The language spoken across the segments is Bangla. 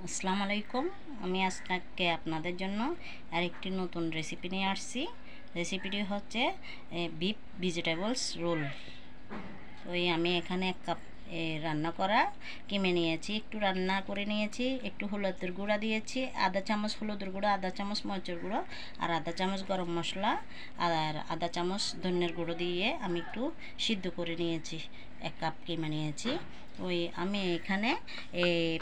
আসসালামু আলাইকুম। আমি আজকে আপনাদের জন্য আরেকটি নতুন রেসিপি নিয়ে আসছি। রেসিপিটি হচ্ছে বিফ ভেজিটেবলস রোল। তো আমি এখানে 1 কাপ রান্না করা কিমে নিয়েছি, একটু রান্না করে নিয়েছি, একটু হলুদের গুঁড়া দিয়েছি, আধা চামচ হলুদের গুঁড়া, আধা চামচ মরিচের গুঁড়ো আর আধা চামচ গরম মশলা আর আধা চামচ ধনিয়ার গুঁড়ো দিয়ে আমি একটু সিদ্ধ করে নিয়েছি। 1 কাপ কিমে নিয়েছি। আমি এখানে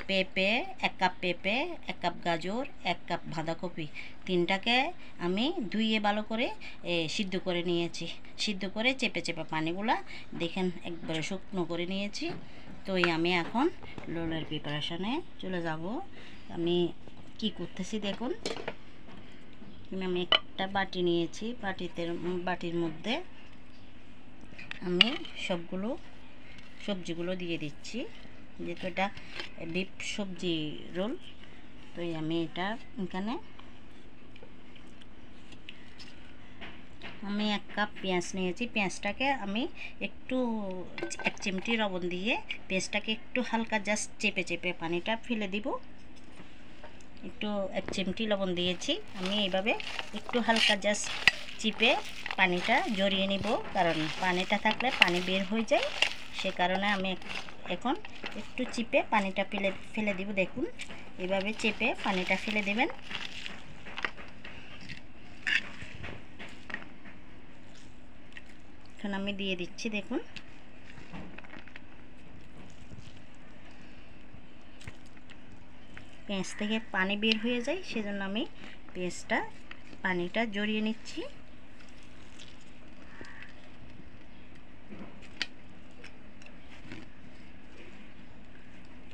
পেঁপে 1 কাপ পেঁপে, 1 কাপ গাজর, 1 কাপ বাঁধাকপি, তিনটাকে আমি ধুয়ে ভালো করে সিদ্ধ করে নিয়েছি। সিদ্ধ করে চেপে চেপে পানিগুলা দেখেন একবারে শুকনো করে নিয়েছি। তো আমি এখন রোলের প্রিপারেশনে চলে যাব। আমি কি করতেছি দেখুন। আমি একটা বাটি নিয়েছি, বাটির মধ্যে আমি সবজিগুলো দিয়ে দিচ্ছি, যেহেতু এটা বিফ সবজি রোল। তো আমি এটা এখানে 1 কাপ পেঁয়াজ নিয়েছি। পেঁয়াজটাকে আমি একটু 1 চিমটি লবণ দিয়ে পেঁয়াজটাকে একটু হালকা জাস্ট চেপে চেপে পানিটা ফেলে দিব। একটু 1 চিমটি লবণ দিয়েছি। আমি এইভাবে একটু হালকা জাস্ট চিপে পানিটা জড়িয়ে নিব, কারণ পানিটা থাকলে পানি বের হয়ে যায়। সে কারণে আমি এখন একটু চিপে পানিটা ফেলে দিব। দেখুন, এইভাবে চেপে পানিটা ফেলে দেবেন। এখন আমি দিয়ে দিচ্ছি, দেখুন। পেঁয়াজ থেকে পানি বের হয়ে যায়, সেজন্য আমি পানিটা জড়িয়ে নিচ্ছি।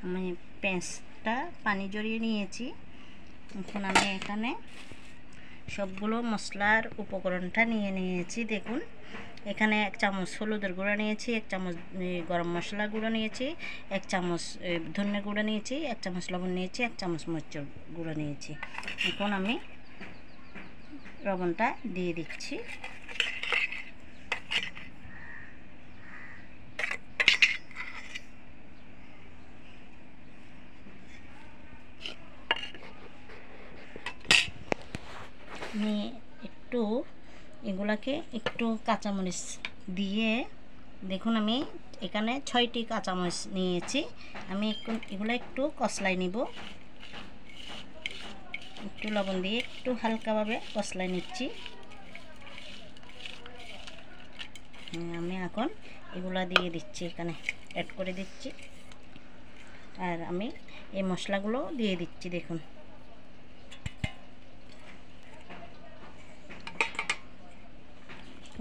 আমি পেঁয়াজটা পানি জড়িয়ে নিয়েছি। এখন আমি এখানে সবগুলো মশলার উপকরণটা নিয়ে নিয়েছি। দেখুন, এখানে 1 চামচ হলুদের গুঁড়া নিয়েছি, 1 চামচ গরম মশলা গুঁড়ো নিয়েছি, 1 চামচ ধনিয়া গুঁড়ো নিয়েছি, 1 চামচ লবণ নিয়েছি, 1 চামচ মরিচের গুঁড়ো নিয়েছি। এখন আমি লবণটা দিয়ে দিচ্ছি। আমি এগুলাকে একটু কাঁচামরিচ দিয়ে, দেখুন আমি এখানে 6টি কাঁচামরিচ নিয়েছি। আমি এগুলো একটু কষলাই নিব, একটু লবণ দিয়ে একটু হালকাভাবে কষলাই নিচ্ছি। আমি এখন এগুলা দিয়ে দিচ্ছি, এখানে অ্যাড করে দিচ্ছি। আর আমি এই মশলাগুলো দিয়ে দিচ্ছি। দেখুন,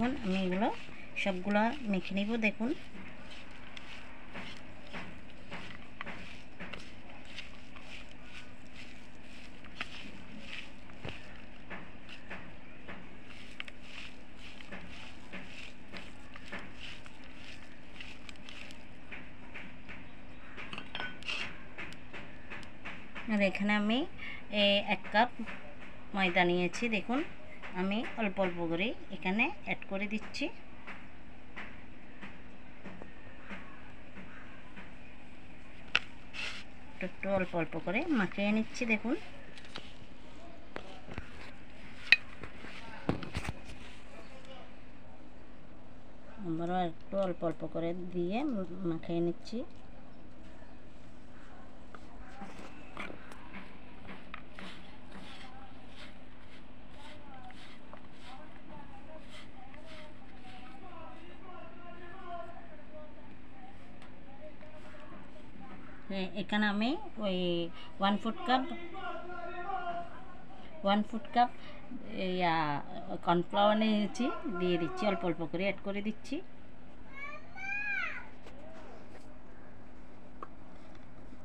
এখন আমি এগুলো সবগুলা মেখে নিব। দেখুন, আর এখানে আমি 1 কাপ ময়দা নিয়েছি। দেখুন, আমি অল্প অল্প করে এখানে অ্যাড করে দিচ্ছি। একটু অল্প অল্প করে মাখিয়ে নিচ্ছি। দেখুন, আবারও একটু অল্প অল্প করে দিয়ে মাখিয়ে নিচ্ছি। এখানে আমি ওই 1/4 কাপ কর্নফ্লাওয়ার নিয়েছি, দিয়ে দিচ্ছি, অল্প অল্প করে অ্যাড করে দিচ্ছি।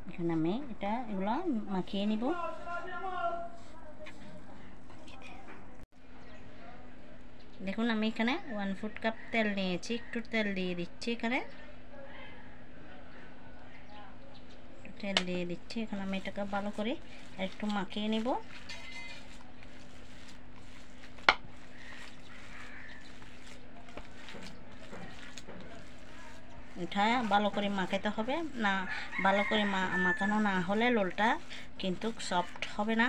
এখানে আমি এগুলো মাখিয়ে নিব। দেখুন, আমি এখানে 1/4 কাপ তেল নিয়েছি, একটু তেল দিয়ে দিচ্ছি। এখানে তেল দিয়ে দিচ্ছি। এখন আমি এটাকে ভালো করে একটু মাখিয়ে নিব। এটা ভালো করে মাখাতে হবে, না ভালো করে মাখানো না হলে রোলটা কিন্তু সফট হবে না।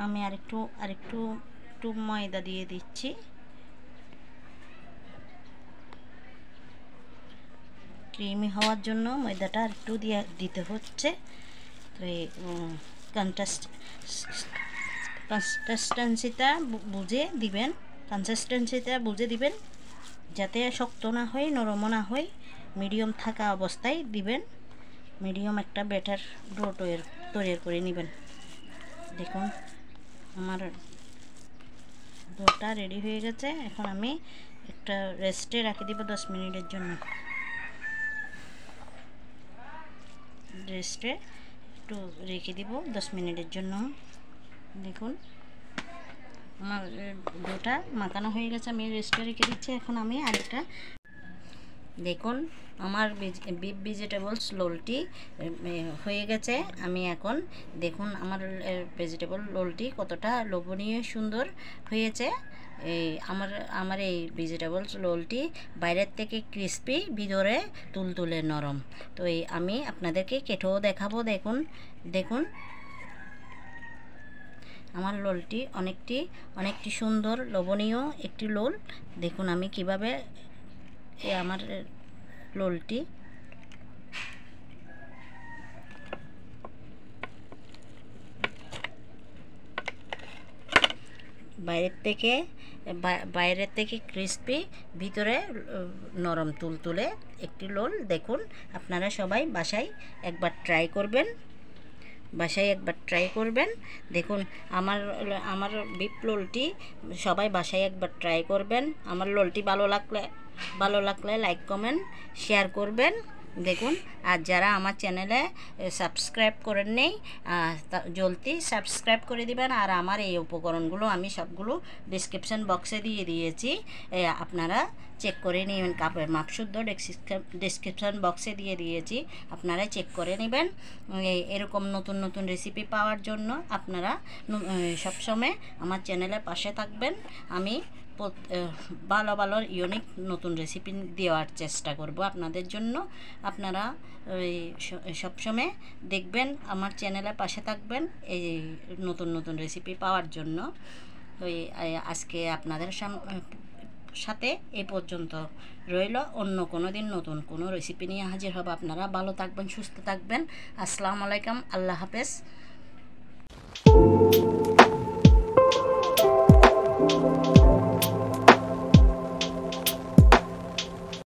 আমি আরেকটু একটু ময়দা দিয়ে দিচ্ছি। ক্রিমি হওয়ার জন্য ময়দাটা একটু দিতে হচ্ছে। তো এই কনসিস্টেন্সিটা বুঝে দিবেন, যাতে শক্ত না হয় নরমও না হয়, মিডিয়াম থাকা অবস্থায় দিবেন। মিডিয়াম একটা ব্যাটার ডো তৈরি করে নেবেন। দেখুন আমার ডোটা রেডি হয়ে গেছে। এখন আমি একটা রেস্টে রাখে দিব 10 মিনিটের জন্য। রেস্টে একটু রেখে দিব 10 মিনিটের জন্য। দেখুন আমার ডোটা মাখানো হয়ে গেছে, আমি রেস্টে রেখে দিচ্ছি। এখন আমি আরেকটা, দেখুন আমার বিফ ভেজিটেবলস রোলটি হয়ে গেছে। আমি এখন দেখুন আমার ভেজিটেবল রোলটি কতটা লোভনীয় সুন্দর হয়েছে। আমার এই ভেজিটেবলস রোলটি বাইরের থেকে ক্রিস্পি, ভিতরে তুলতুলে নরম। তো আমি আপনাদেরকে কেটেও দেখাবো। দেখুন আমার রোলটি অনেকটি সুন্দর লোভনীয় একটি রোল। দেখুন আমি কিভাবে আমার রোলটি বাইরের থেকে ক্রিস্পি, ভিতরে নরম তুলতুলে একটি রোল। দেখুন আপনারা সবাই বাসায় একবার ট্রাই করবেন। দেখুন আমার বিফ রোলটি সবাই বাসায় একবার ট্রাই করবেন। আমার রোলটি ভালো লাগলে লাইক কমেন্ট শেয়ার করবেন। দেখুন আর যারা আমার চ্যানেলে সাবস্ক্রাইব করেন নেই, জলদি সাবস্ক্রাইব করে দিবেন। আর আমার এই উপকরণগুলো আমি সবগুলো ডিসক্রিপশন বক্সে দিয়ে দিয়েছি, আপনারা চেক করে নেবেন। কাপের মাপ শুদ্ধ ডিসক্রিপশন বক্সে দিয়ে দিয়েছি, আপনারা চেক করে নেবেন। এরকম নতুন রেসিপি পাওয়ার জন্য আপনারা সবসময় আমার চ্যানেলের পাশে থাকবেন। আমি ভালো ইউনিক নতুন রেসিপি দেওয়ার চেষ্টা করব আপনাদের জন্য। আপনারা সবসময় দেখবেন, আমার চ্যানেলের পাশে থাকবেন এই নতুন রেসিপি পাওয়ার জন্য। আজকে আপনাদের সাথে এই পর্যন্ত রইল। অন্য কোনো দিন নতুন কোনো রেসিপি নিয়ে হাজির হব। আপনারা ভালো থাকবেন, সুস্থ থাকবেন। আসসালামু আলাইকুম, আল্লাহ হাফেজ।